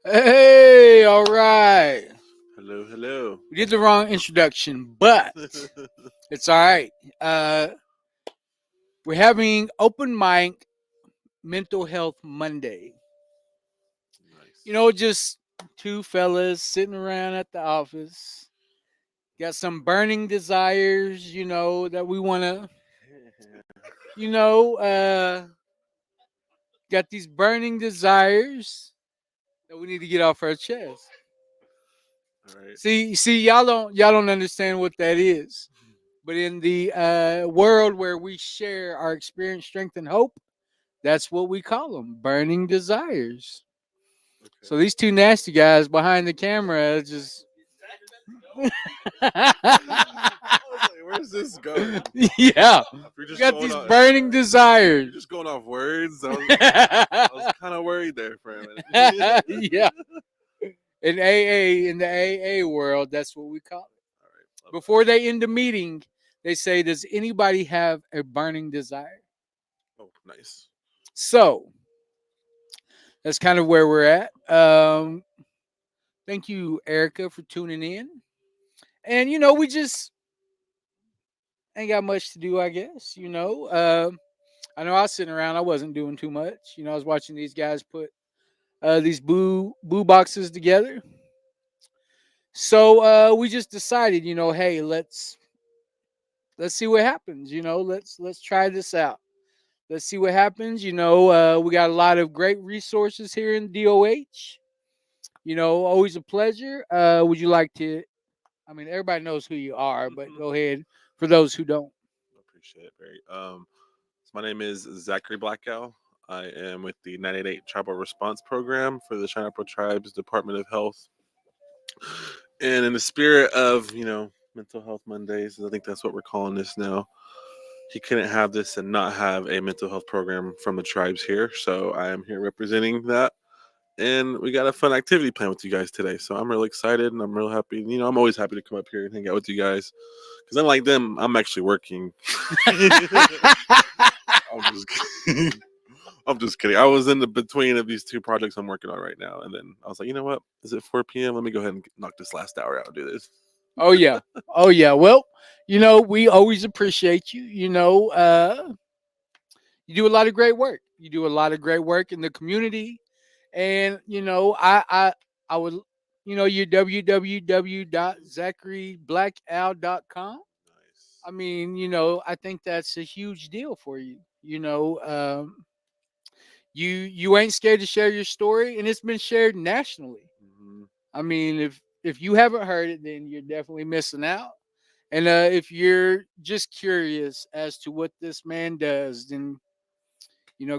Hey, all right. Hello, hello. We did the wrong introduction, but it's all right. We're having open mic mental health Monday. Nice. Just two fellas sitting around at the office. Got some burning desires, that we want to, you know, uh, got these burning desires that we need to get off our chest. All right. See, y'all don't understand what that is. But in the world where we share our experience, strength, and hope, that's what we call them, burning desires. So Okay. these two nasty guys behind the camera just I was like, where's this going? yeah, We're we just got going these off. burning You're desires. just going off words. I was kind of worried there for a minute. Yeah, in the AA world, that's what we call it. All right. Love Before they end the meeting, they say, "Does anybody have a burning desire?" that. Oh, nice. So that's kind of where we're at. Thank you, Erica, for tuning in. And we just ain't got much to do, I guess. I know I was sitting around. I wasn't doing too much. I was watching these guys put these boo boxes together. So we just decided, hey, let's see what happens. Let's try this out. Let's see what happens. We got a lot of great resources here in DOH. Always a pleasure. Would you like to? I mean, everybody knows who you are, but go ahead for those who don't. Appreciate it, very. So my name is Zachary Blackow. I am with the 988 Tribal Response Program for the Shinapo Tribes Department of Health. And in the spirit of, Mental Health Mondays, I think that's what we're calling this now. He couldn't have this and not have a mental health program from the tribes here. So I am here representing that. And we got a fun activity planned with you guys today. So I'm really excited and I'm real happy. I'm always happy to come up here and hang out with you guys. Because unlike them, I'm actually working. I'm just kidding. I'm just kidding. I was in the between of these two projects I'm working on right now. And then I was like, you know what? Is it 4 p.m.? Let me go ahead and knock this last hour out and do this. Oh yeah, oh yeah. Well, we always appreciate you. You do a lot of great work. You do a lot of great work in the community, and I would, your www.zacharyblackal.com. Nice. I mean, I think that's a huge deal for you. You ain't scared to share your story, and it's been shared nationally. Mm-hmm. I mean, if you haven't heard it, then you're definitely missing out. And if you're just curious as to what this man does, then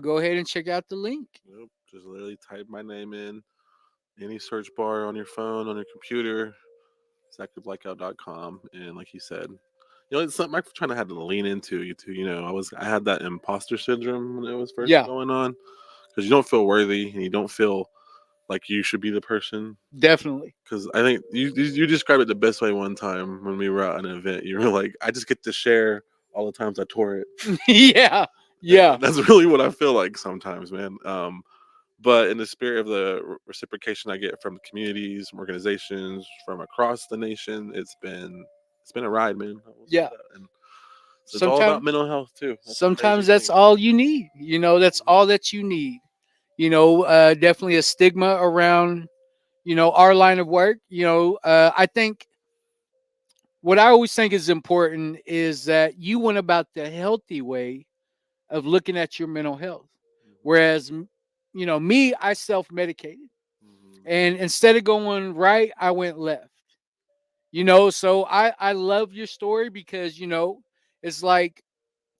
go ahead and check out the link. Yep. Just literally type my name in any search bar on your phone, on your computer, ZachArBlackout.com. And like you said, it's something I'm trying to have to lean into. You too. I had that imposter syndrome when it was first Yeah, going on because you don't feel worthy and you don't feel like you should be the person. definitely. Because I think you described it the best way one time when we were at an event. You were like, I just get to share all the times I tore it. Yeah, yeah, And that's really what I feel like sometimes, man. But in the spirit of the reciprocation I get from communities, from organizations, from across the nation, it's been a ride, man. I will say yeah. that. And so it's all Sometimes, about mental health too. That's the crazy sometimes that's thing. all you need. That's all that you need. Definitely a stigma around, our line of work. I think what I always think is important is that you went about the healthy way of looking at your mental health. Whereas, me, I self medicated. Mm-hmm. And instead of going right, I went left. So I love your story because, it's like,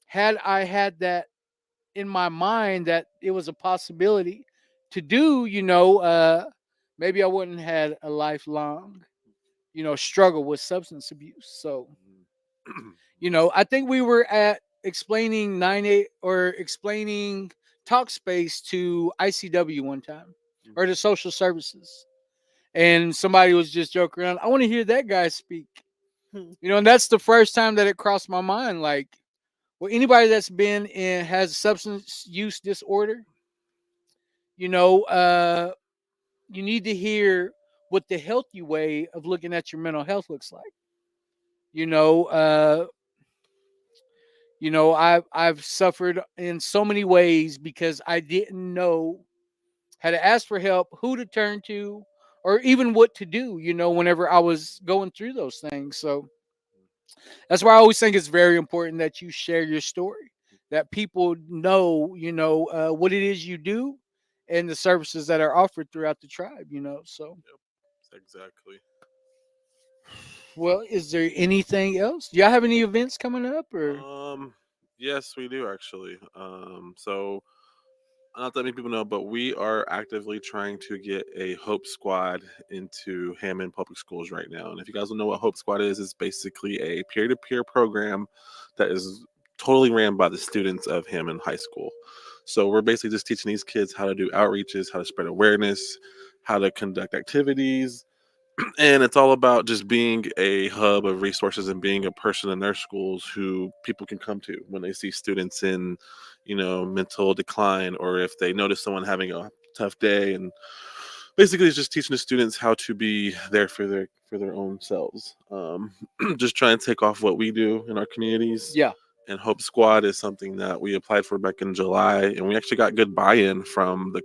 had I had that in my mind that it was a possibility to do, maybe I wouldn't had a lifelong, struggle with substance abuse. So, Mm-hmm. I think we were at explaining 9-8 or explaining talk space to ICW one time, or the social services. And somebody was just joking around. I want to hear that guy speak. Mm-hmm. And that's the first time that it crossed my mind. Like, well, anybody that's been in has substance use disorder, you know, uh, you need to hear what the healthy way of looking at your mental health looks like. You know, uh, I've suffered in so many ways because I didn't know how to ask for help, who to turn to, or even what to do. Whenever I was going through those things. So that's why I always think it's very important that you share your story, that people know, what it is you do, and the services that are offered throughout the tribe. So, Yep, exactly. well, is there anything else? Do y'all have any events coming up, or? Um, yes, we do actually. So not that many people know, but we are actively trying to get a Hope Squad into Hammond Public Schools right now. And if you guys don't know what Hope Squad is, it's basically a peer-to-peer program that is totally ran by the students of Hammond High School. So we're basically just teaching these kids how to do outreaches, how to spread awareness, how to conduct activities, and it's all about just being a hub of resources and being a person in their schools who people can come to when they see students in mental decline, or if they notice someone having a tough day. And basically it's just teaching the students how to be there for their own selves. Just try and take off what we do in our communities. Yeah. And Hope Squad is something that we applied for back in July, and we actually got good buy-in from the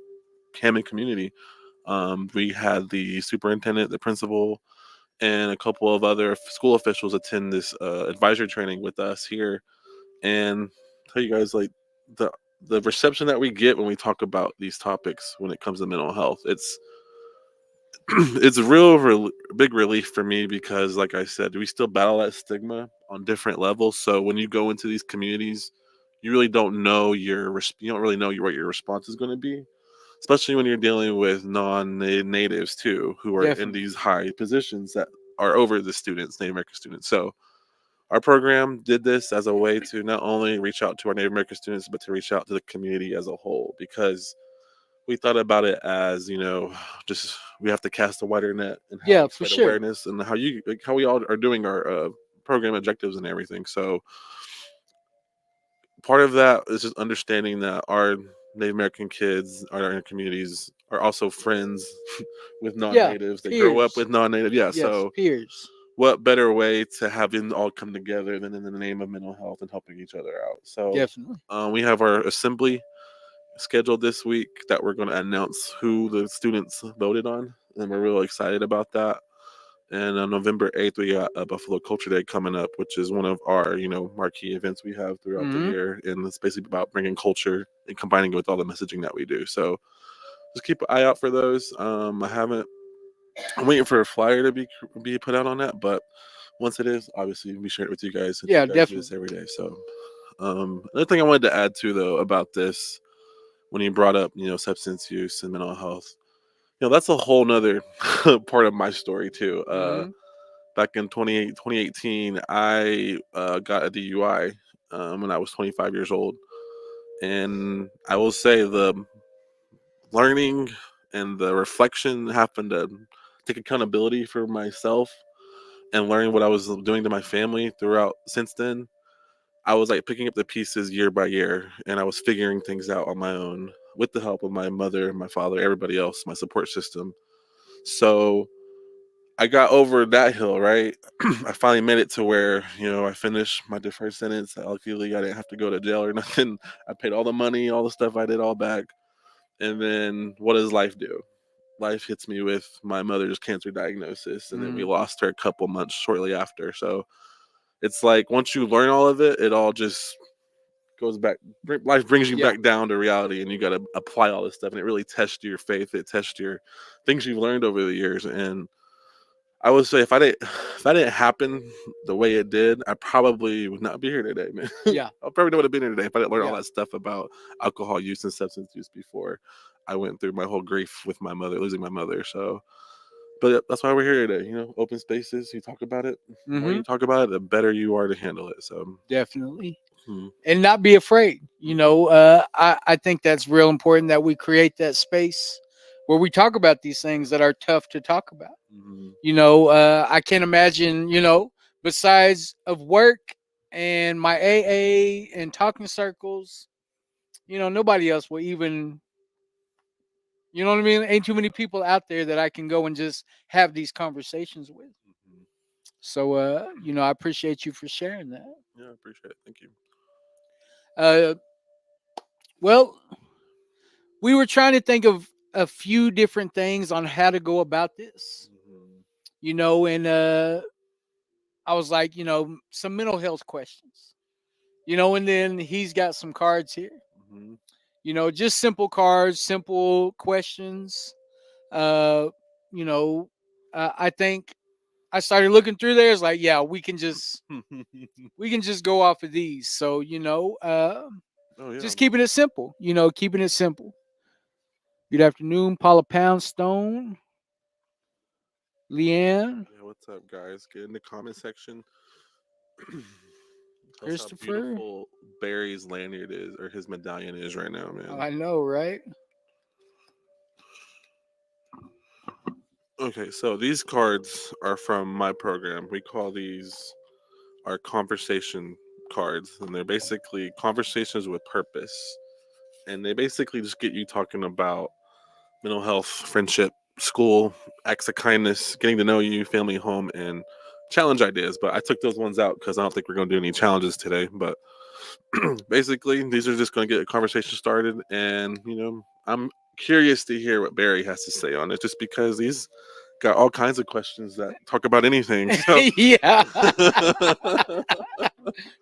Hammond community. We had the superintendent, the principal, and a couple of other school officials attend this advisory training with us here. And tell you guys, like, the the reception that we get when we talk about these topics when it comes to mental health, it's a big relief for me, because like I said, we still battle that stigma on different levels. So when you go into these communities, you really don't know you don't really know what your response is going to be, especially when you're dealing with non-natives too, who are in Definitely. these high positions that are over the students, Native American students. So our program did this as a way to not only reach out to our Native American students, but to reach out to the community as a whole, because we thought about it as, just we have to cast a wider net and how Yeah, we for spread sure. awareness, and how we all are doing our program objectives and everything. So part of that is just understanding that our Native American kids, our communities, are also friends with Yeah, non-natives. They grow up peers. with non-native. Yeah, Yes, so peers. what better way to have them all come together than in the name of mental health and helping each other out? So Definitely. we have our assembly scheduled this week that we're going to announce who the students voted on, and we're really excited about that. And on November 8th, we got a Buffalo Culture Day coming up, which is one of our, marquee events we have throughout the Hmm. year. And it's basically about bringing culture and combining it with all the messaging that we do. So just keep an eye out for those. I'm waiting for a flyer to be put out on that, but once it is, obviously we share it with you guys since you Yeah, guys do definitely. this every day. So another thing I wanted to add too, though, about this, when you brought up, substance use and mental health, that's a whole nother part of my story too. Hmm. Back in 2018, I got a DUI when I was 25 years old. And I will say the learning and the reflection happened to take accountability for myself and learning what I was doing to my family throughout since then. I was like picking up the pieces year by year, and I was figuring things out on my own with the help of my mother, my father, everybody else, my support system. So I got over that hill, right? I finally made it to where, I finished my deferred sentence. Luckily, I didn't have to go to jail or nothing. I paid all the money, all the stuff I did all back. And then what does life do? Life hits me with my mother's cancer diagnosis, and then we Mhm. lost her a couple months shortly after. So it's like once you learn all of it, it all just goes back. Life brings you Yeah. back down to reality, and you got to apply all this stuff, and it really tests your faith. It tests your things you've learned over the years. And I would say if that didn't happen the way it did, I probably would not be here today, man. Yeah. I probably would have been here today if I didn't learn all Yeah. that stuff about alcohol use and substance use before I went through my whole grief with my mother, losing my mother. So, but that's why we're here today. Open spaces. You talk about it. The more you Mhm. talk about it, the better you are to handle it. So, Definitely. hmm, And not be afraid. hmm, I think that's real important that we create that space where we talk about these things that are tough to talk about. hmm, I can't imagine, besides of work and my AA and talking circles, nobody else will even, you know what I mean? Ain't too many people out there that I can go and just have these conversations with. hmm. So, I appreciate you for sharing that. Yeah, I appreciate it. Thank you. Uh, well, we were trying to think of a few different things on how to go about this, Hmm, and I was like, some mental health questions, and then he's got some cards here, hmm. just simple cards, simple questions. Uh, you know, I think I started looking through there. It's like, yeah, we can just go off of these. So, Oh yeah, just keeping it simple. Keeping it simple. Good afternoon, Paula Poundstone, Leanne, yeah. What's up, guys? Get in the comment section. Tell us how Christopher. beautiful Barry's lanyard is, or his medallion is right now, Oh, man. I know, right? Okay, so these cards are from my program. We call these our conversation cards, and they're basically conversations with purpose. And they basically just get you talking about mental health, friendship, school, acts of kindness, getting to know you, family, home, and challenge ideas. But I took those ones out because I don't think we're going to do any challenges today. But basically, these are just going to get a conversation started. And, I'm curious to hear what Barry has to say on it, just because he's got all kinds of questions that talk about anything. So, Yeah.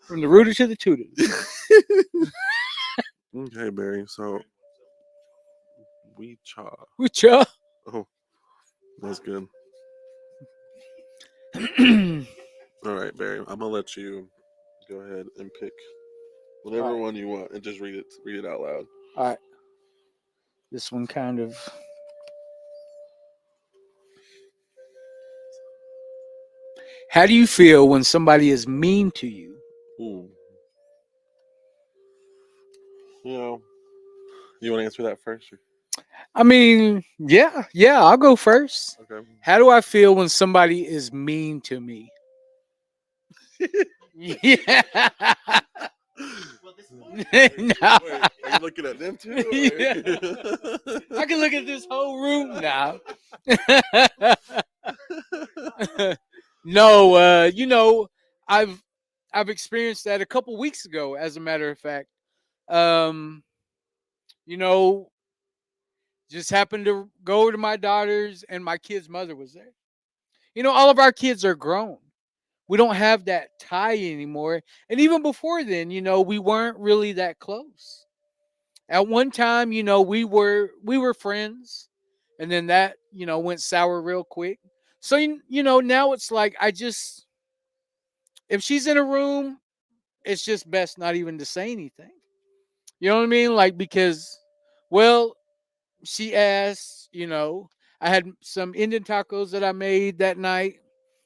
From the rooters to the tutors. okay, Barry. So, we cha. Woocha. Oh, that's good. All right, Barry. I'm gonna let you go ahead and pick All whatever right. one you want and just read it. Read it out loud. All right. This one kind of. How do you feel when somebody is mean to you? Ooh. You know, you want to answer that first? I mean, yeah, I'll go first. Okay. How do I feel when somebody is mean to me? Yeah. No. Wait, are you looking at them too? Yeah. Or... I can look at this whole room now. No, I've I've experienced that a couple weeks ago, as a matter of fact. Um, you know, just happened to go to my daughter's, and my kid's mother was there. All of our kids are grown. We don't have that tie anymore. And even before then, we weren't really that close. At one time, we were friends, and then that, went sour real quick. So now it's like, if she's in a room, it's just best not even to say anything. You know what I mean? Like, because, well, she asked, I had some Indian tacos that I made that night.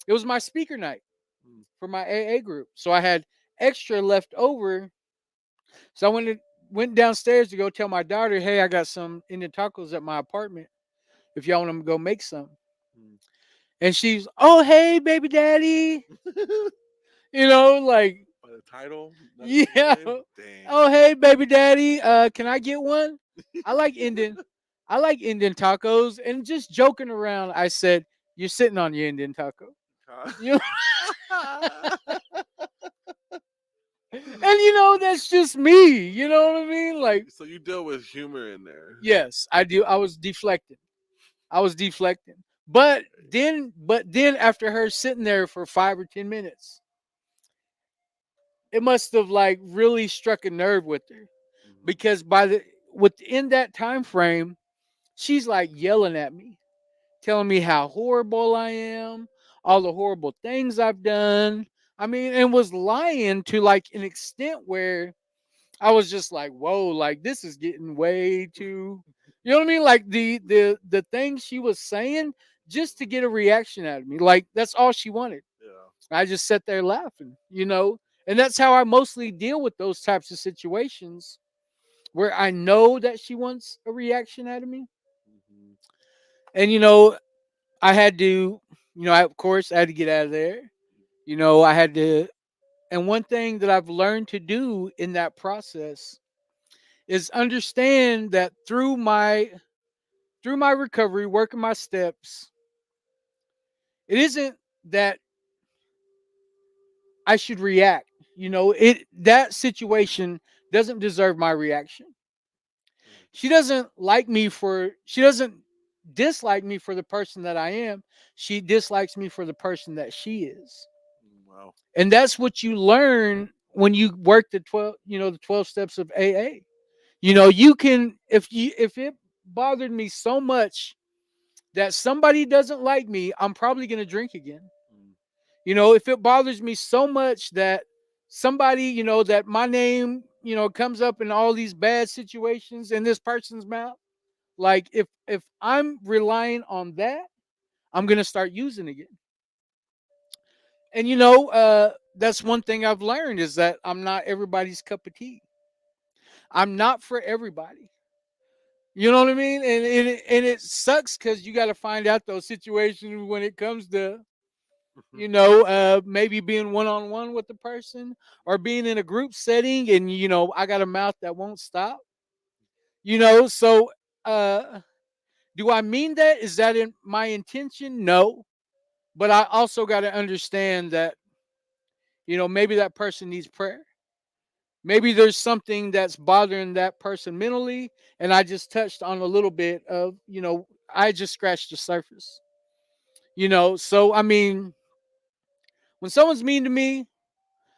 It was my speaker night for my AA group. So I had extra left over. So I went downstairs to go tell my daughter, hey, I got some Indian tacos at my apartment. If y'all want them to go make some. And she's, oh, hey, baby daddy. Like, By the title, not even the yeah. name. Dang. Oh, hey, baby daddy. Can I get one? I like Indian. I like Indian tacos. And just joking around, I said, you're sitting on your Indian taco. You know, And that's just me. You know what I mean? Like, So you deal with humor in there. yes, I do. I was deflecting. I was deflecting. But then after her sitting there for 5 or 10 minutes, it must have like really struck a nerve with her, Hmm. because within that time frame, she's like yelling at me, telling me how horrible I am, all the horrible things I've done. I mean, and was lying to like an extent where I was just like, whoa, like this is getting way too. You know what I mean? Like the things she was saying just to get a reaction out of me. Like that's all she wanted. Yeah. I just sat there laughing. And that's how I mostly deal with those types of situations where I know that she wants a reaction out of me. Hmm. And I had to, of course, I had to get out of there. I had to, and one thing that I've learned to do in that process is understand that through my recovery, working my steps, it isn't that I should react. That situation doesn't deserve my reaction. She doesn't dislike me for the person that I am. She dislikes me for the person that she is. Wow. And that's what you learn when you work the 12 steps of AA. You can, if it bothered me so much that somebody doesn't like me, I'm probably going to drink again. Mm. If it bothers me so much that somebody, that my name, comes up in all these bad situations in this person's mouth, like if I'm relying on that, I'm going to start using it again. And that's one thing I've learned is that I'm not everybody's cup of tea. I'm not for everybody. You know what I mean? And it sucks because you got to find out those situations when it comes to maybe being one on one with the person or being in a group setting, and I got a mouth that won't stop. So do I mean that? Is that in my intention? No, but I also got to understand that maybe that person needs prayer. Maybe there's something that's bothering that person mentally, and I just touched on a little bit of I just scratched the surface. So I mean, when someone's mean to me,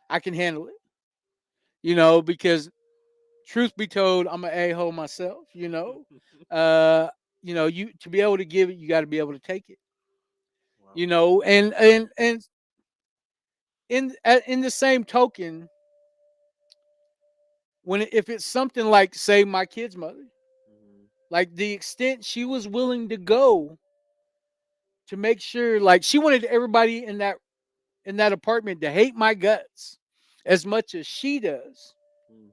I can handle it. Because truth be told, I'm an a-hole myself. Uh, you to be able to give it, you got to be able to take it. Wow. And in the same token, if it's something like, say, my kid's mother, Hmm. like the extent she was willing to go to make sure, like she wanted everybody in that apartment to hate my guts as much as she does. Mm.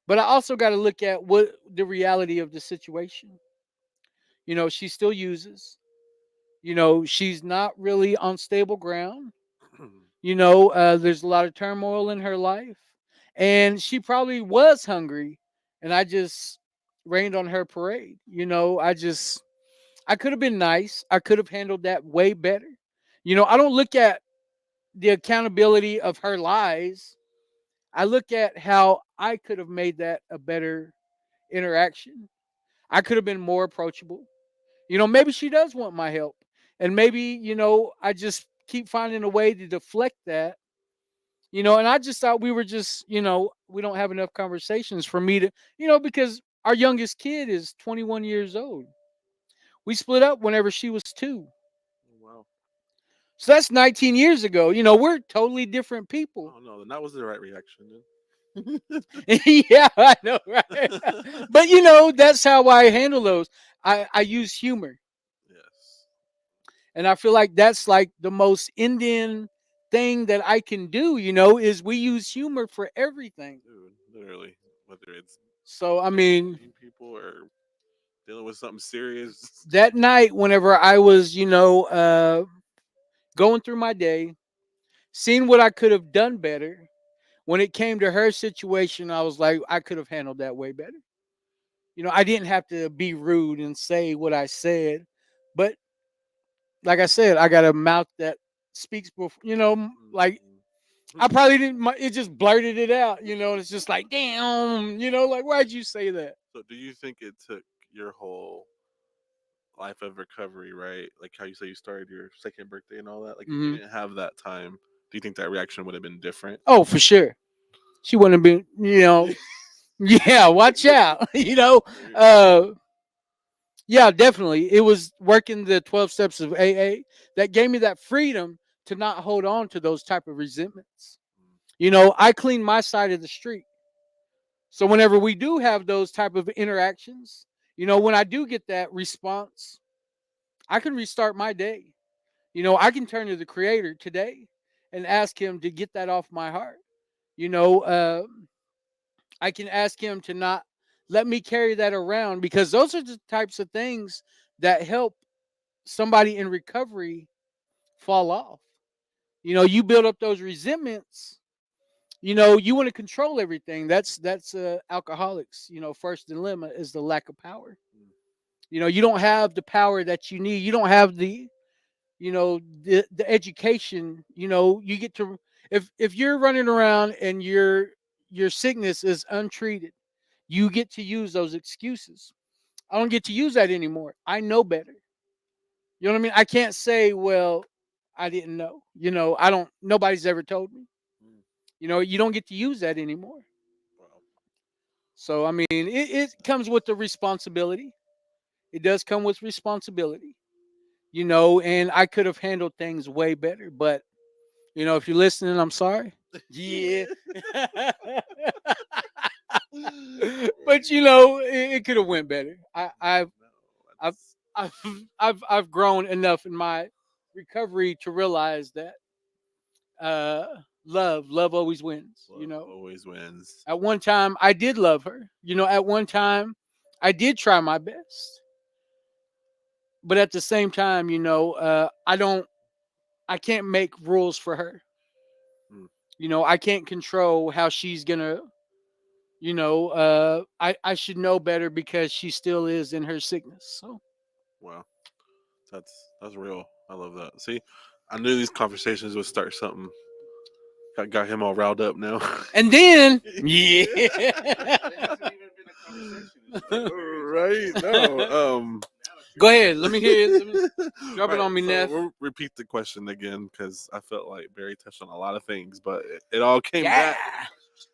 But I also got to look at what the reality of the situation. She still uses. She's not really on stable ground. There's a lot of turmoil in her life, and she probably was hungry, and I just rained on her parade. I could have been nice. I could have handled that way better. I don't look at the accountability of her lies. I look at how I could have made that a better interaction. I could have been more approachable. Maybe she does want my help. And maybe, I just keep finding a way to deflect that. And I just thought we were just, we don't have enough conversations for me to, because our youngest kid is 21 years old. We split up whenever she was 2. Wow. So that's 19 years ago. We're totally different people. Oh no, then that was the right reaction. Then. Yeah, I know, right? But that's how I handle those. I use humor. Yes, And I feel like that's like the most Indian thing that I can do, is we use humor for everything. dude. Literally, whether it's So, I mean, meeting people or dealing with something serious. that night, whenever I was, going through my day, seeing what I could have done better, when it came to her situation, I was like, I could have handled that way better. I didn't have to be rude and say what I said, but like I said, I got a mouth that speaks before, like Mhm. I probably didn't. It just blurted it out, and it's just like, damn, like why'd you say that? So, do you think it took your whole life of recovery, right? Like how you say you started your second birthday and all that. Like, if you Hmm. didn't have that time, do you think that reaction would have been different? Oh, for sure. She wouldn't have been, yeah, watch out, Right. uh, yeah, definitely. It was working the 12 steps of AA that gave me that freedom to not hold on to those type of resentments. I clean my side of the street. So whenever we do have those type of interactions, when I do get that response, I can restart my day. I can turn to the creator today and ask him to get that off my heart. You know, uh, I can ask him to not let me carry that around because those are the types of things that help somebody in recovery fall off. You build up those resentments. You want to control everything. That's alcoholics. First dilemma is the lack of power. You don't have the power that you need. You don't have the education. You get to, if you're running around and your sickness is untreated, you get to use those excuses. I don't get to use that anymore. I know better. You know what I mean? I can't say, well, I didn't know. I don't, nobody's ever told me. Mm. You don't get to use that anymore. Wow. So, I mean, it comes with the responsibility. It does come with responsibility, and I could have handled things way better. But, if you're listening, I'm sorry. Yeah. But, it could have went better. No, I've, that's I've, I've grown enough in my recovery to realize that uh, love always wins. love always wins. At one time, I did love her. At one time, I did try my best. But at the same time, I can't make rules for her. Mm. I can't control how she's gonna. I should know better because she still is in her sickness. So, Wow, that's real. I love that. See, I knew these conversations would start something. Got him all riled up now. and then, yeah. It hasn't even been a conversation. It's just like, right? No. Go ahead. Let me hear it. Let me drop it Right. on me, So Neff. we'll repeat the question again because I felt like Barry touched on a lot of things, but it all came Yeah. back.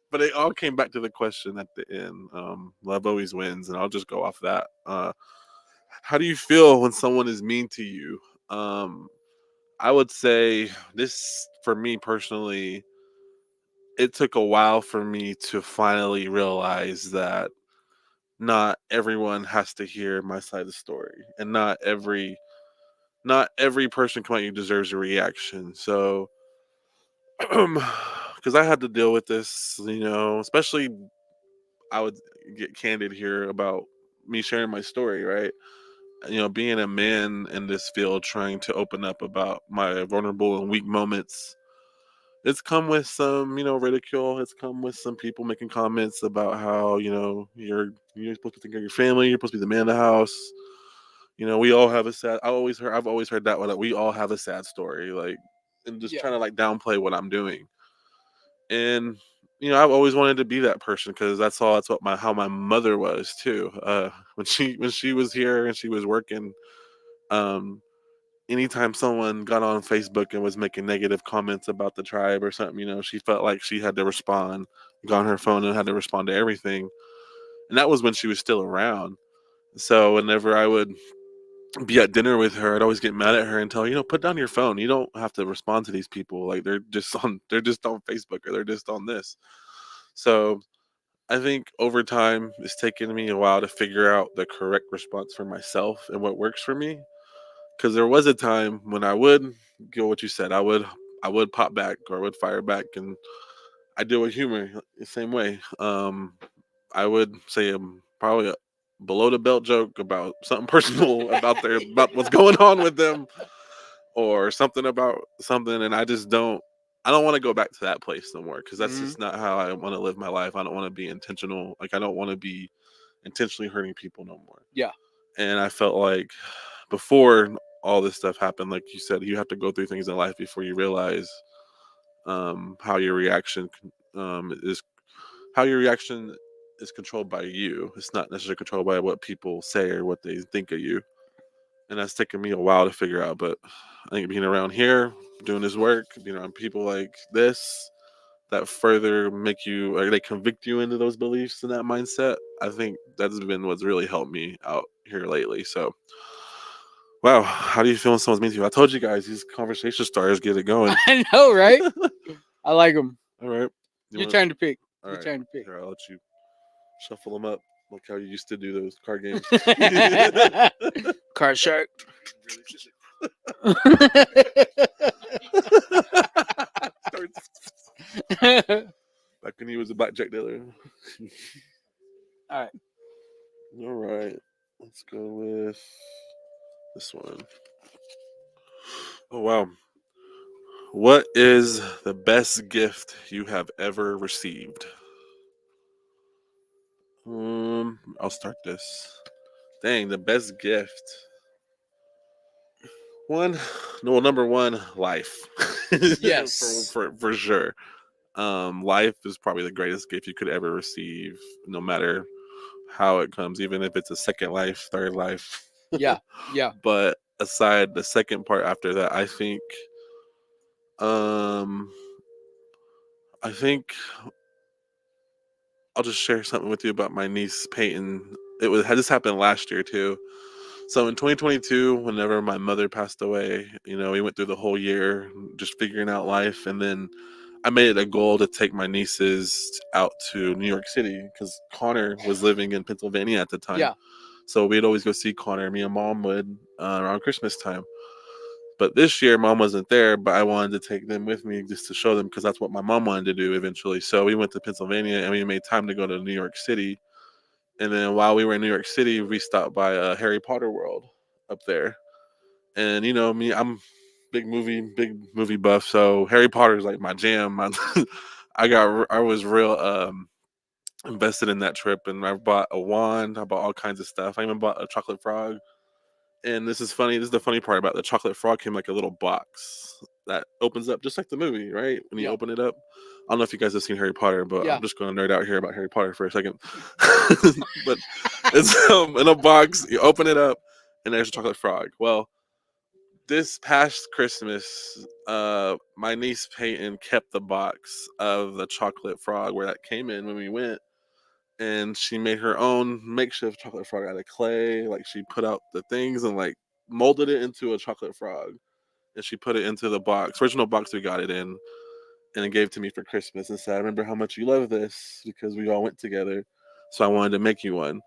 But it all came back to the question at the end. Love always wins, and I'll just go off that. How do you feel when someone is mean to you? Um, I would say this for me personally. It took a while for me to finally realize that not everyone has to hear my side of the story, and not every person come at you deserves a reaction. So, because I had to deal with this, especially I would get candid here about me sharing my story, right? Being a man in this field, trying to open up about my vulnerable and weak moments, it's come with some, ridicule. It's come with some people making comments about how, you're supposed to think of your family, you're supposed to be the man of the house. We all have a sad. I've always heard that one. Like, we all have a sad story, like, and just Yeah. trying to like downplay what I'm doing. And I've always wanted to be that person because that's what how my mother was too. When she was here and she was working, um, anytime someone got on Facebook and was making negative comments about the tribe or something, she felt like she had to respond, got on her phone and had to respond to everything. And that was when she was still around. So whenever I would be at dinner with her, I'd always get mad at her and tell her, put down your phone. You don't have to respond to these people. Like, they're just on Facebook or they're just on this. So I think over time it's taken me a while to figure out the correct response for myself and what works for me. Because there was a time when I would go what you said. I would pop back or I would fire back, and I deal with humor the same way. I would say probably a below the belt joke about something personal about what's going on with them, or something about something, and I don't want to go back to that place no more because that's Hmm. just not how I want to live my life. I don't want to be intentional. Like, I don't want to be intentionally hurting people no more. Yeah. And I felt like before all this stuff happened, like you said, you have to go through things in life before you realize how your reaction is how your reaction is controlled by you. It's not necessarily controlled by what people say or what they think of you. And that's taken me a while to figure out. But I think being around here, doing this work, being around people like this, that further make you or they convict you into those beliefs and that mindset. I think that's been what's really helped me out here lately. So, wow, how do you feel when someone's mean to you? I told you guys these conversation starters get it going. I know, right? I like them. All right, you Your want? turn to pick. All Your right, turn to pick. here I'll let you shuffle them up like how you used to do those card games. Card shark. Back when he was a blackjack dealer. All right. All right, let's go with this one. Oh wow. What is the best gift you have ever received? I'll start this. Dang, the best gift. One, no, number one, life. Yes. For sure. Life is probably the greatest gift you could ever receive, no matter how it comes, even if it's a second life, third life. Yeah. Yeah. But aside the second part after that, um, I think I'll just share something with you about my niece Peyton. This happened last year too. So in 2022, whenever my mother passed away, we went through the whole year just figuring out life, and then I made it a goal to take my nieces out to New York City because Connor was living in Pennsylvania at the time. Yeah. So we'd always go see Connor. Me and Mom would around Christmas time. But this year, Mom wasn't there, but I wanted to take them with me just to show them because that's what my mom wanted to do eventually. So we went to Pennsylvania and we made time to go to New York City. And then while we were in New York City, we stopped by Harry Potter World up there. And me, I'm big movie buff. So Harry Potter is like my jam. I was real invested in that trip, and I bought a wand. I bought all kinds of stuff. I even bought a chocolate frog. And this is funny. This is the funny part about the chocolate frog came like a little box that opens up just like the movie, right? When you Yeah. open it up. I don't know if you guys have seen Harry Potter, but Yeah. I'm just going to nerd out here about Harry Potter for a second. But it's in a box. You open it up, and there's a chocolate frog. Well, this past Christmas, my niece Peyton kept the box of the chocolate frog where that came in when we went, and she made her own makeshift chocolate frog out of clay. Like she put out the things and like molded it into a chocolate frog, and she put it into the original box we got it in, and it gave to me for Christmas and said, "I remember how much you love this because we all went together, so I wanted to make you one."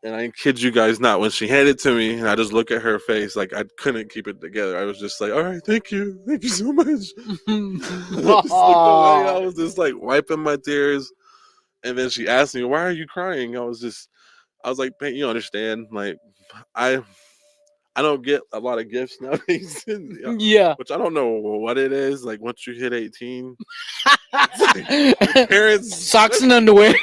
And I kid you guys not, when she handed it to me, and I just look at her face like I couldn't keep it together. I was just like, "All right, thank you so much." I just looked away. I was just like wiping my tears, and then she asked me, "Why are you crying?" I was like, "Babe, you understand? Like, I I don't get a lot of gifts nowadays, Yeah. which I don't know what it is. Like once you hit 18, it's like your parents, Socks and underwear.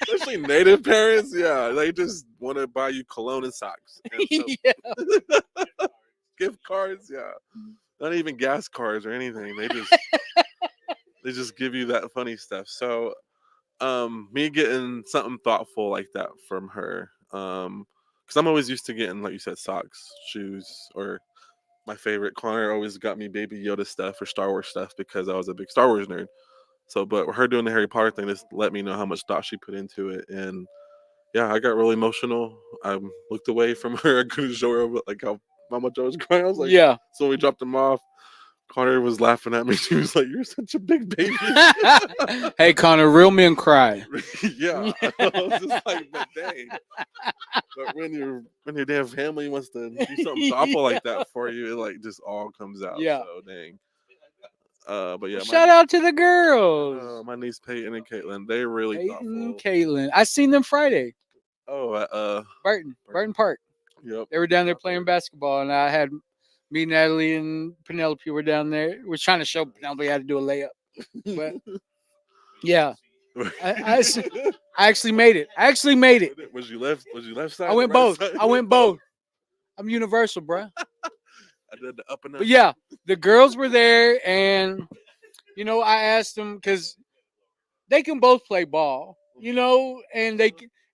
especially native parents, yeah, they just want to buy you cologne and socks, and so Yeah. gift cards, yeah, not even gas cards or anything. They just give you that funny stuff. So me getting something thoughtful like that from her, because I'm always used to getting, like you said, socks, shoes, or my favorite Connor always got me Baby Yoda stuff or Star Wars stuff because I was a big Star Wars nerd. So, but her doing the Harry Potter thing just let me know how much thought she put into it, and yeah, I got really emotional. I looked away from her. I couldn't show her like how much I was crying. I was like, Yeah. so when we dropped him off, Connor was laughing at me. She was like, "You're such a big baby." Hey, Connor, real men cry. Yeah, I was just like, but dang. But when your damn family wants to do something thoughtful like that for you, it like just all comes out. Yeah. So dang. But Well, yeah, shout out to the girls. my niece Peyton and Caitlin, they're really Peyton, thoughtful. Caitlin. I seen them Friday. Oh, Burton Park. yep. They were down there Out there. playing basketball, and I had me, Natalie, and Penelope were down there. We're trying to show Penelope how to do a layup. But yeah, I actually made it. I actually made it. Was you left? Was you left side? I or went right both. side? I went both. I'm universal, bruh. I did the up and up. But yeah, the girls were there, and I asked them because they can both play ball, and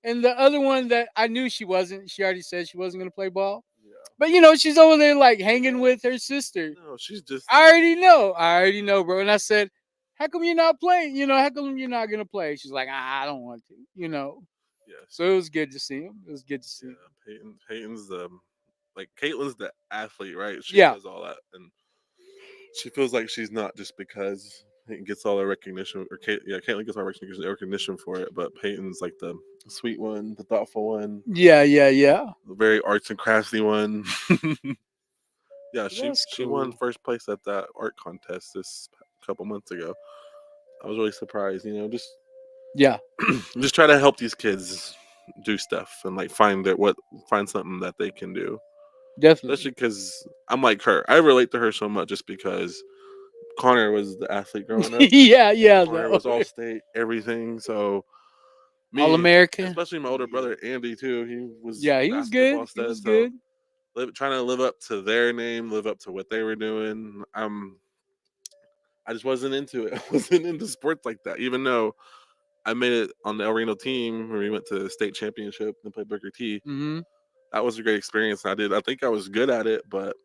and the other one that I knew she wasn't. She already said she wasn't going to play ball, Yeah. but she's over there like hanging with her sister. No, she's just I already know. I already know, bro. And I said, how come you're not playing? How come you're not gonna play? She's like, I don't want to. yes. So it was good to see him. It was good to see him. Yeah, Peyton's like Caitlin's the athlete, right? She Yeah. does all that, and she feels like she's not just because Peyton gets all the recognition, or yeah, Caitlin gets all recognition for it, but Peyton's like the sweet one, the thoughtful one, Yeah, yeah, yeah. the very arts and crafty one. Yeah, That's she won cool. first place at that art contest this couple months ago. I was really surprised, Yeah, just try to help these kids do stuff and like find something that they can do. definitely. Especially because I'm like her. I relate to her so much just because Connor was the athlete growing up. Yeah, yeah, Connor though. was all state, everything. So All me, American. especially my older brother Andy too, he was Yeah, he was good. basketball He stud. was So good. trying to live up to their name, live up to what they were doing. I just wasn't into it. I wasn't into sports like that. Even though I made it on the El Reno team where we went to the state championship and played Booker T. Hmm. That was a great experience. I think I was good at it, but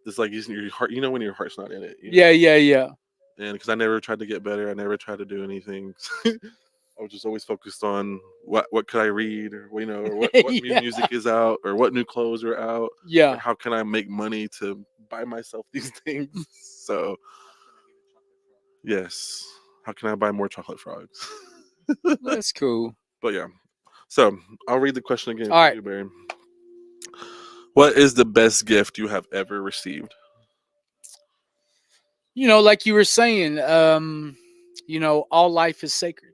it's like using your heart. You know when your heart's not in it. Yeah, yeah, yeah. And because I never tried to get better, I never tried to do anything. I was just always focused on what could I read, or or what new Yeah, music is out, or what new clothes are out, or yeah. how can I make money to buy myself these things. So yes, how can I buy more chocolate frogs? That's cool. But yeah, so I'll read the question again All for right. you, Barry. What is the best gift you have ever received? Like you were saying, all life is sacred.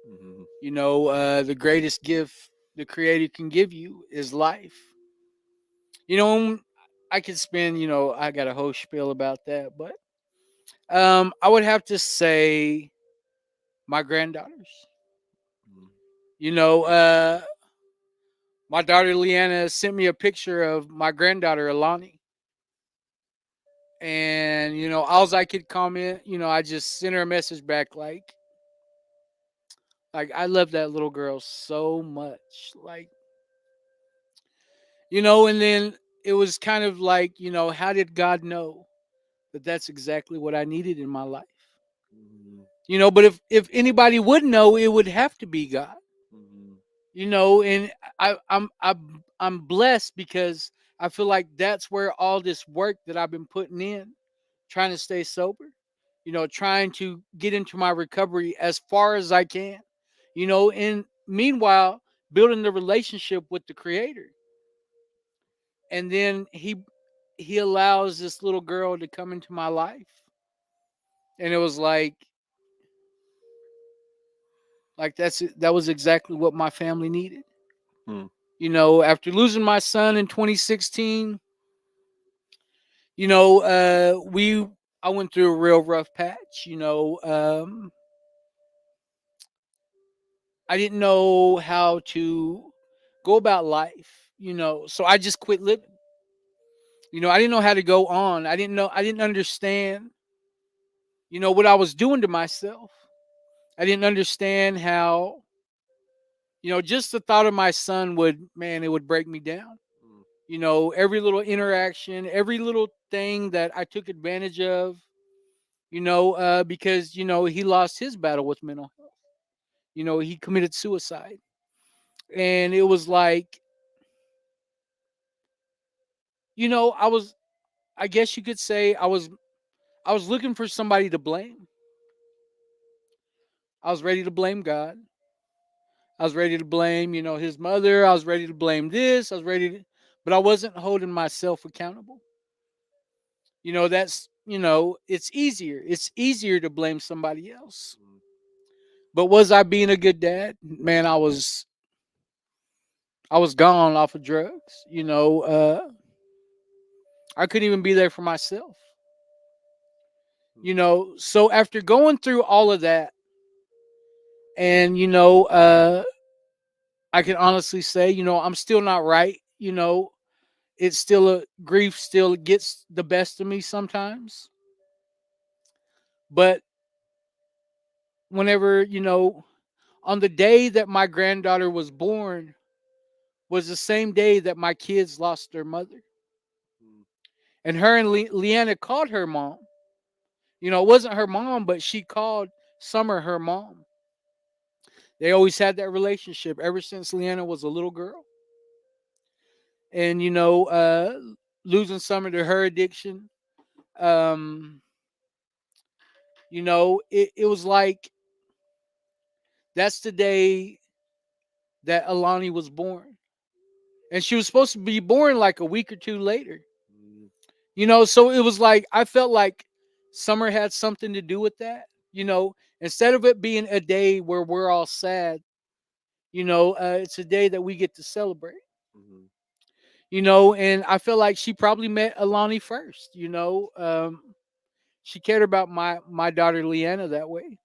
Mhm. The greatest gift the Creator can give you is life. I could spend, I got a whole spiel about that, but I would have to say my granddaughters. Mhm. You know, uh, my daughter Leanna sent me a picture of my granddaughter Alani, and all I could comment, I just sent her a message back like I love that little girl so much, like and then it was kind of like how did God know that that's exactly what I needed in my life? Mhm. But if anybody would know, it would have to be God. Mhm. And I'm blessed because I feel like that's where all this work that I've been putting in, trying to stay sober, trying to get into my recovery as far as I can, and meanwhile building the relationship with the Creator. And then he allows this little girl to come into my life, and it was like that was exactly what my family needed. Mhm. After losing my son in 2016, we I went through a real rough patch. I didn't know how to go about life. So I just quit living. I didn't know how to go on. I didn't understand. What I was doing to myself. I didn't understand how. Just the thought of my son it would break me down. Every little interaction, every little thing that I took advantage of, because, he lost his battle with mental health. He committed suicide. And it was like, I was, I guess you could say I was looking for somebody to blame. I was ready to blame God. I was ready to blame, his mother. I was ready to blame this. I was ready to, but I wasn't holding myself accountable. It's easier. It's easier to blame somebody else. But was I being a good dad? Man, I was gone off of drugs. I couldn't even be there for myself. So after going through all of that, and I can honestly say, I'm still not right. It's still a grief still gets the best of me sometimes. But whenever, on the day that my granddaughter was born was the same day that my kids lost their mother. Mm, And her and Leanna called her mom. It wasn't her mom, but she called Summer her mom. They always had that relationship ever since Leanna was a little girl. And, losing Summer to her addiction, um, it was like that's the day that Alani was born. And she was supposed to be born like a week or two later. mm, So it was like I felt like Summer had something to do with that. Instead of it being a day where we're all sad, it's a day that we get to celebrate. mhm, And I feel like she probably met Alani first. She cared about my daughter Leanna that way.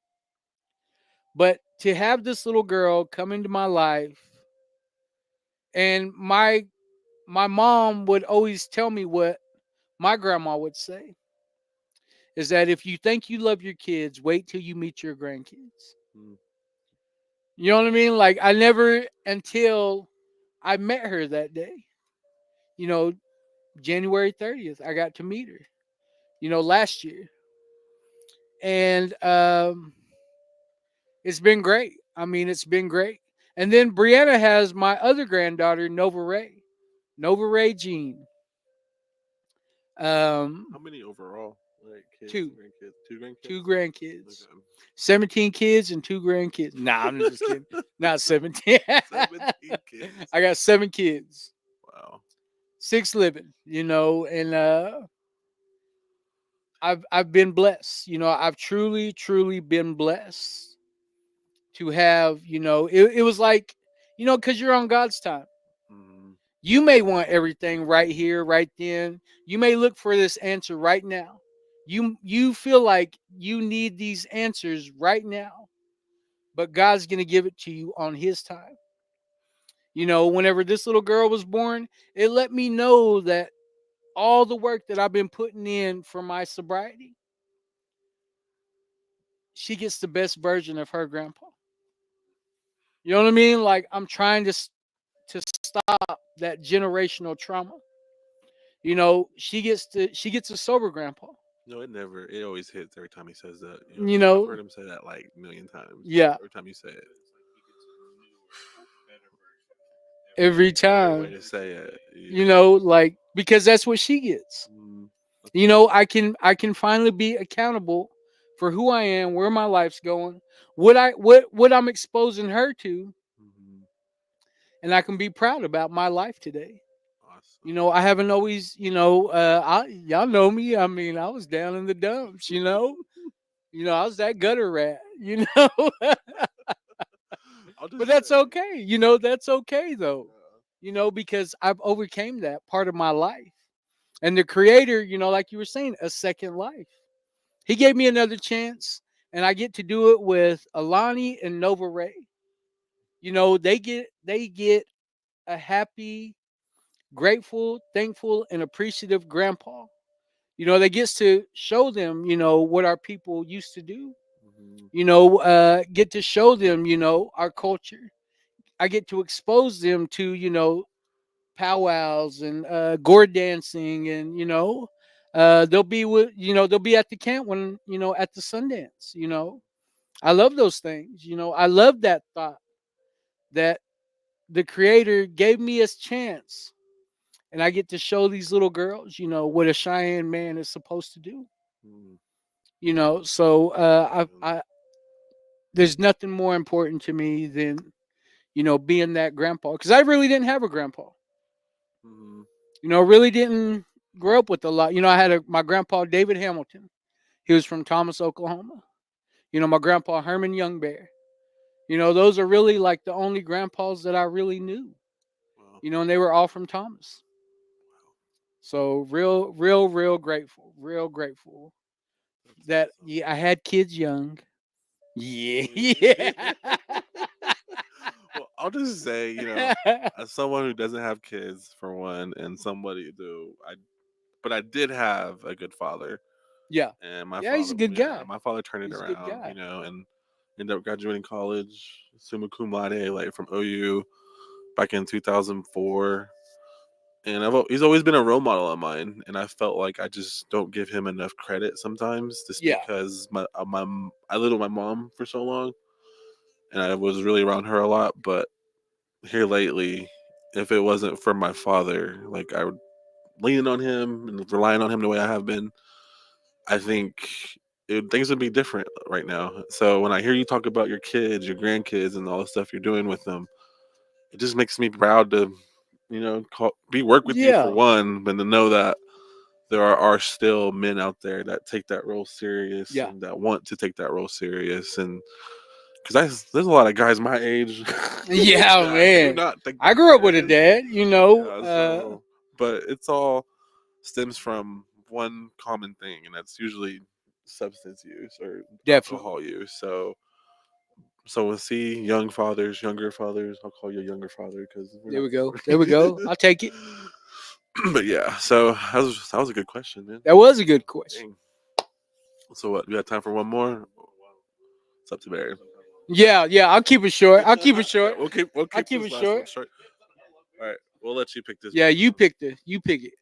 But to have this little girl come into my life, and my mom would always tell me what my grandma would say is that if you think you love your kids, wait till you meet your grandkids. mm, You know what I mean? Like I never until I met her that day. You know, January 30th, I got to meet her. Last year, and it's been great. I mean, it's been great. And then Brianna has my other granddaughter, Nova Ray, Nova Ray Jean. Um, How many overall? Like kids two, and grandkids? Two two grandkids? grandkids, Okay. 17 kids and two grandkids. Nah, I'm just kidding. Not 17. 17 kids. I got 7 kids, Wow. 6 living. And I've been blessed. I've truly, truly been blessed to have. It was like, because you're on God's time. Mm, You may want everything right here, right then. You may look for this answer right now. You feel like you need these answers right now, but God's going to give it to you on his time. Whenever this little girl was born, it let me know that all the work that I've been putting in for my sobriety, she gets the best version of her grandpa. You know what I mean? Like I'm trying to stop that generational trauma. She gets a sober grandpa. no, it never. It always hits every time he says that. You I've know, heard him say that like a million times. yeah, Every time you say it, every better way time. to say it. Like because that's what she gets. Mm, that's awesome. I can finally be accountable for who I am, where my life's going, what I'm exposing her to, Hmm. and I can be proud about my life today. Awesome. I haven't always, y'all know me. I mean, I was down in the dumps. I was that gutter rat. I'll But just that's say, okay. That's okay though. Because I've overcame that part of my life. And the creator, like you were saying, a second life. He gave me another chance, and I get to do it with Alani and Nova Ray. They get a happy, grateful, thankful, and appreciative grandpa. That gets to show them, what our people used to do. hmm Get to show them, our culture. I get to expose them to, powwows and gourd dancing, and they'll be at the camp when at the Sundance. I love those things. I love that thought that the Creator gave me a chance, and I get to show these little girls, what a Cheyenne man is supposed to do. hmm So man. there's nothing more important to me than being that grandpa, because I really didn't have a grandpa. Hmm Really didn't grow up with a lot. I had my grandpa David Hamilton. He was from Thomas, Oklahoma. My grandpa Herman Youngbear. Those are really like the only grandpas that I really knew. Wow. And they were all from Thomas. Wow. So real, real, real grateful That's that awesome. yeah, I had kids young. Yeah, yeah. Well, I'll just say, as someone who doesn't have kids, for one, and somebody who but I did have a good father, Yeah, and my yeah. He's father, a good yeah, guy. my father turned it He's a good around, guy. and Ended up graduating college, summa cum laude, like from OU back in 2004. And he's always been a role model of mine, and I felt like I just don't give him enough credit sometimes, just Yeah. because I lived with my mom for so long, and I was really around her a lot. But here lately, if it wasn't for my father, like I would leaning on him and relying on him the way I have been, I think things would be different right now. So when I hear you talk about your kids, your grandkids, and all the stuff you're doing with them, it just makes me proud to, be work with you for Yeah. one, but to know that there are still men out there that take that role serious Yeah. and that want to take that role serious. And because there's a lot of guys my age Yeah, that do man. not take I that grew up with a serious. dad, Yeah, so, but it's all stems from one common thing, and that's usually substance use or definitely. alcohol use. So we'll see young fathers, younger fathers. I'll call you a younger father because we're There not we that go. There we go. far. I'll take it. But yeah, so that was a good question, man. That was a good question. Dang. So what? We got time for one more? It's up to Barry. Yeah, yeah. I'll keep it short. I'll keep it Yeah, short. we'll I'll keep keep this it last short. one short. All right, we'll let you pick this Yeah, next you one. picked it. You pick it.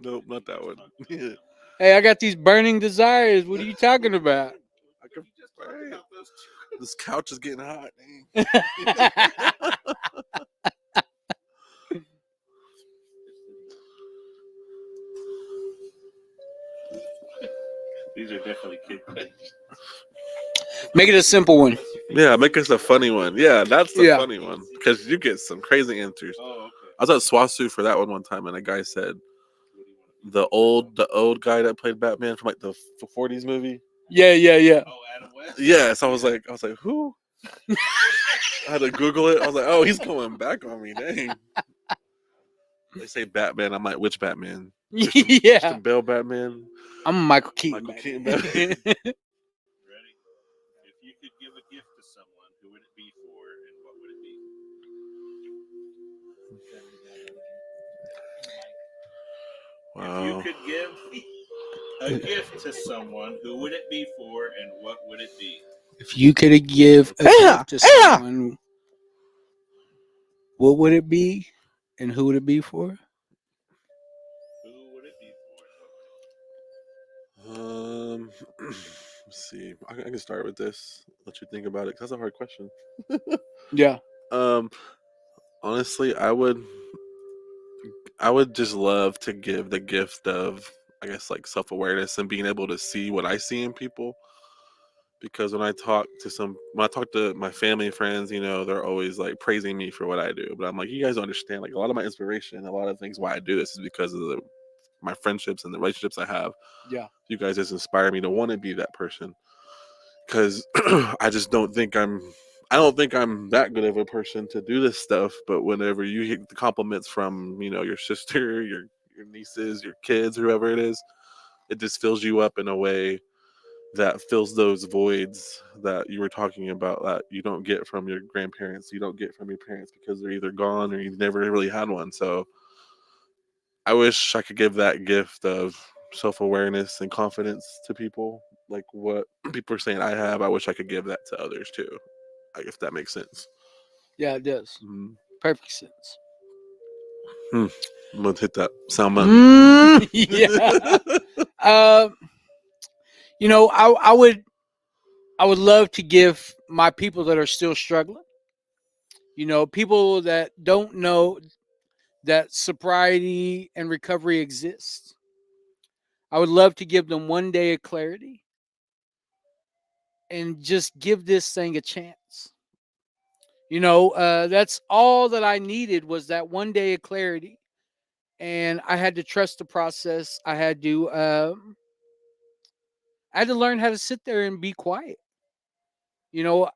Nope, not that one. Yeah. Hey, I got these burning desires. What are you talking about? I could, right. This couch is getting hot. These are definitely kid questions. Make it a simple one. Yeah, make us a funny one. Yeah, that's the Yeah. funny one because you get some crazy answers. Oh, I was at Swasu for that one time, and a guy said the old guy that played Batman from like the 40s movie. Yeah, yeah, yeah. oh, Adam West. Yes, I was like, who? I had to Google it. I was like, oh, he's coming back on me. Dang. They say Batman. I'm like, which Batman? Christian Yeah. Christian Bale Batman? I'm a Michael Keaton Michael back. Keaton Batman? Ready? If you could give a gift to someone, who would it be for, and what would it be? If you Wow. could give a gift to someone, who would it be for, and what would it be? If you could give a gift to someone, what would it be, and who would it be for? Who would it be for, and what would it Let's see. I can start with this. Let you think about it. 'Cause that's a hard question. Yeah, Um, honestly, I would just love to give the gift of, I guess, like self awareness and being able to see what I see in people. Because when I talk to my family and friends, they're always like praising me for what I do. But I'm like, you guys don't understand. Like a lot of my inspiration, a lot of things why I do this is because of my friendships and the relationships I have. yeah, You guys just inspire me to want to be that person. Because I just don't think I don't think I'm that good of a person to do this stuff. But whenever you get the compliments from your sister, your nieces, your kids, whoever it is, it just fills you up in a way that fills those voids that you were talking about that you don't get from your grandparents, you don't get from your parents because they're either gone or you've never really had one. So I wish I could give that gift of self awareness and confidence to people. Like what people are saying I have, I wish I could give that to others too. Like if that makes sense. yeah. It does. Mm. Perfect sense. Hmm. I'm gonna hit that sound button. Yeah. Um, I would love to give my people that are still struggling. People that don't know that sobriety and recovery exists. I would love to give them one day of clarity and just give this thing a chance. That's all that I needed was that one day of clarity, and I had to trust the process. I had to learn how to sit there and be quiet. You know,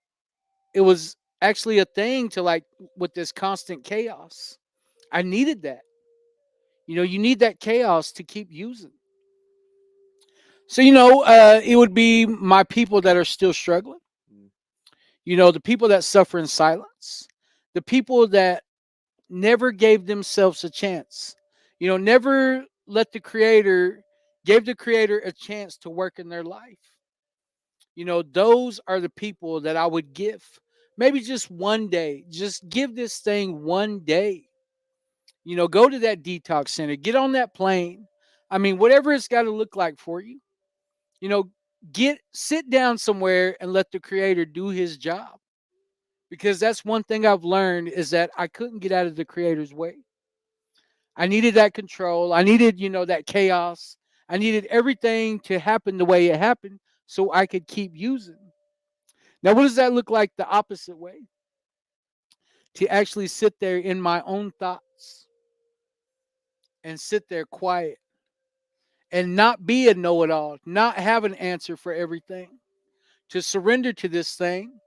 it was actually a thing to like with this constant chaos. I needed that. You need that chaos to keep using. So it would be my people that are still struggling. The people that suffer in silence, the people that never gave themselves a chance. Never. let the creator gave the creator a chance to work in their life. Those are the people that I would give. Maybe just one day. Just give this thing one day. Go to that detox center, get on that plane. I mean, whatever it's got to look like for you. You know, get sit down somewhere and let the creator do his job. Because that's one thing I've learned is that I couldn't get out of the creator's way. I needed that control. I needed, that chaos. I needed everything to happen the way it happened so I could keep using. Now, what does that look like the opposite way? To actually sit there in my own thoughts and sit there quiet and not be a know it all, not have an answer for everything, to surrender to this thing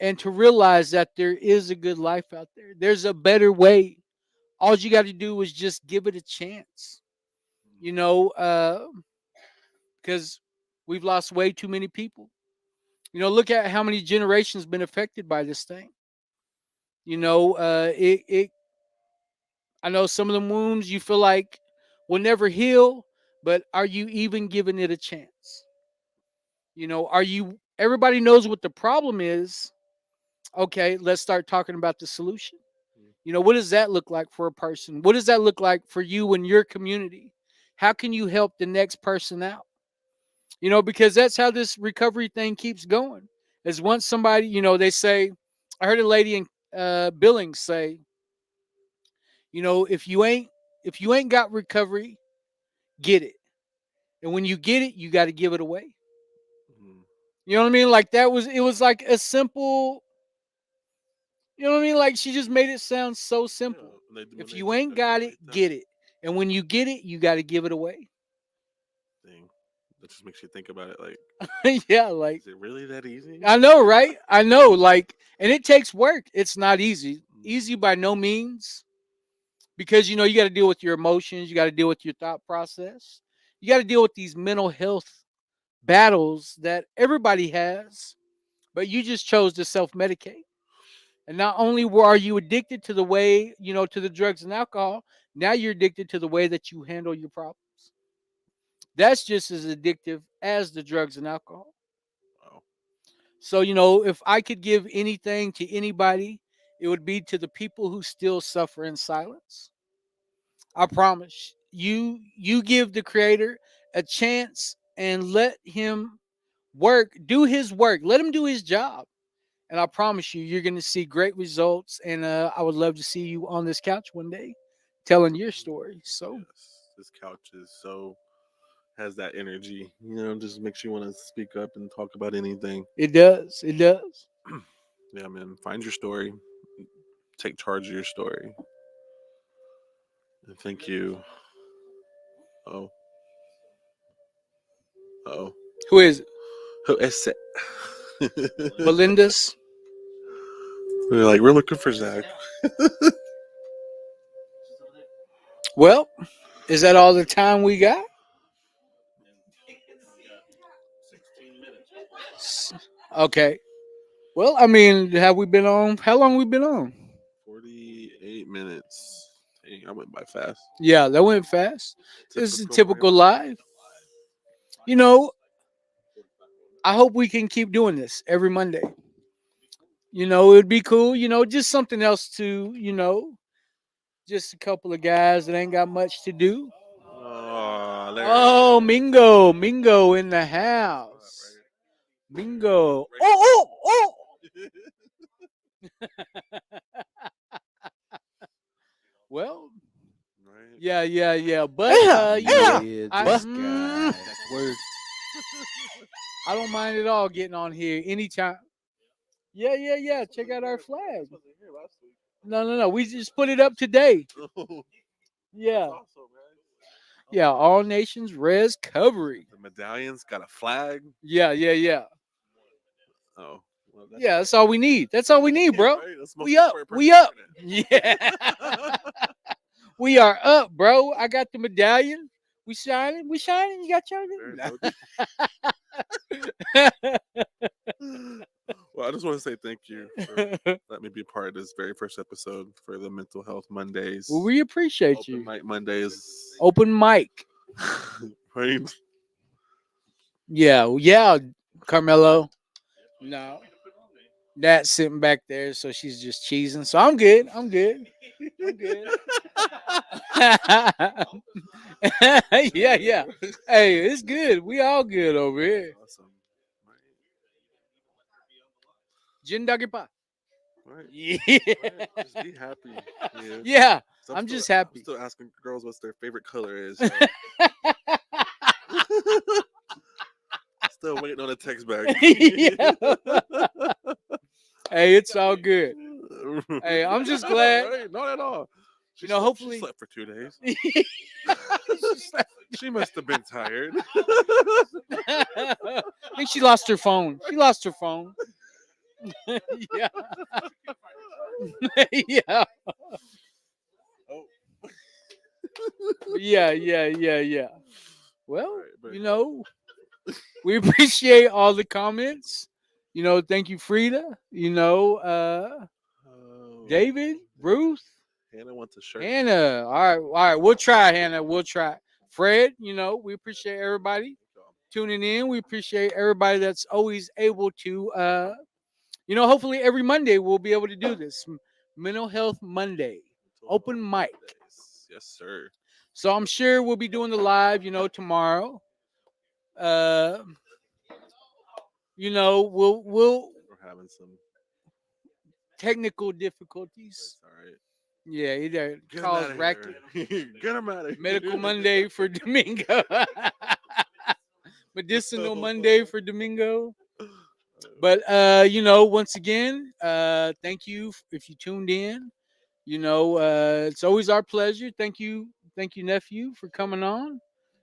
and to realize that there is a good life out there. There's a better way. All you got to do is just give it a chance, you know, because we've lost way too many people. Look at how many generations been affected by this thing. It I know some of the wounds you feel like will never heal, but are you even giving it a chance? Are you everybody knows what the problem is? Okay, let's start talking about the solution. What does that look like for a person? What does that look like for you and your community? How can you help the next person out? Because that's how this recovery thing keeps going. Is once somebody, they say, I heard a lady in Billings say, if you ain't got recovery, get it. And when you get it, you got to give it away. Mhm. You know what I mean? Like it was like a simple, you know what I mean? Like she just made it sound so Yeah, simple. when If they you ain't said it got like it, that, get it. And when you get it, you got to give it away. thing, that just makes you think about it. Like, Yeah, like is it really that easy? I know, right? I know, like, and it takes work. It's not easy. Mm, Easy by no means, because you got to deal with your emotions, you got to deal with your thought process, you got to deal with these mental health battles that everybody has, but you just chose to self medicate. And not only are you addicted to the way, to the drugs and alcohol, now you're addicted to the way that you handle your problems. That's just as addictive as the drugs and alcohol. wow. So, if I could give anything to anybody, it would be to the people who still suffer in silence. I promise you give the creator a chance and let him do his work. Let him do his job. And I promise you're going to see great results. And I would love to see you on this couch one day telling your story. So Yes, this couch is so has that energy. Just makes you want to speak up and talk about anything. it does. It does. Yeah, man. Find your story. Take charge of your story. And thank you. Oh, oh. Who is it? Who is it? Belinda's? We're looking for Zach. Well, is that all the time we got? We got 16 minutes. Okay. Well, I mean, have we been on? How long we been on? 48 minutes. Dang, I went by fast. Yeah, that went fast. This is a Typical typical Raymond. live. You know, I hope we can keep doing this every Monday. It'd be cool. Just something else to, just a couple of guys that ain't got much to do. Oh, there it Oh, is. Mingo, Mingo in the Spot house. right, Mingo. right Oh, oh, here. oh. Well, Right. yeah, yeah, yeah. But Yeah, I this guy. that's word. I don't mind at all getting on here anytime. Yeah, yeah, yeah. Check out our flag. This wasn't here last week. No, no, no. We just put it up today. Oh, that's Yeah. awesome, man. Yeah, all nations Rezcovery. The medallion's got a flag. Yeah, yeah, yeah. Oh, well, that's Yeah, that's all we need. That's all we need, yeah, bro. right. That's the most We up. important We person up. wearing Yeah. it. We are up, bro. I got the medallion. We shining. We shining. You got Very yours? dope. Well, I just want to say thank you for letting me be part of this very first episode for the Mental Health Mondays. Well, we appreciate Open you. Mic Mondays. Open mic. Right? Yeah, Carmelo. No, that's sitting back there, so she's just cheesing. So I'm good. I'm good. I'm good. Yeah. Hey, it's good. We all good over here. Awesome. Jin doggy pa. Right. Yeah. Right. Just be happy. Yeah. Yeah. 'Cause I'm still, just happy. I'm still asking girls what's their favorite color is. Still waiting on a text back. Yeah. Hey, it's all good. Hey, I'm just glad. Right? Not at all. She You know, slept, hopefully. she slept for 2 days. She's like- She must have been tired. I think she lost her phone. She lost her phone. Yeah. Yeah. Oh. Yeah. Well, Right, but- you know, we appreciate all the comments. You know, thank you, Frida. You know, Oh, David, Ruth, Hannah wants a shirt. Hannah. All right. We'll try, Hannah. We'll try. Fred, you know, we appreciate everybody tuning in. We appreciate everybody that's always able to, you know, hopefully every Monday we'll be able to do this. Mental Health Monday, open mic. Yes, sir. So I'm sure we'll be doing the live, you know, tomorrow. You know, we'll We're having some. technical difficulties. It's all right. Yeah, either Get 'em cause outta racket. here. Get him out of here. Medical Monday for Domingo. Medicinal Monday for Domingo. But you know, once again, thank you if you tuned in. You know, it's always our pleasure. Thank you, nephew, for coming on.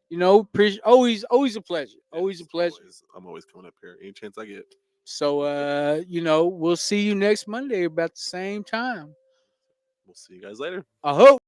You know, always a pleasure. Always a Yes, pleasure. I'm always coming up here. Any chance I get. So you know, we'll see you next Monday about the same time. We'll see you guys later. I hope.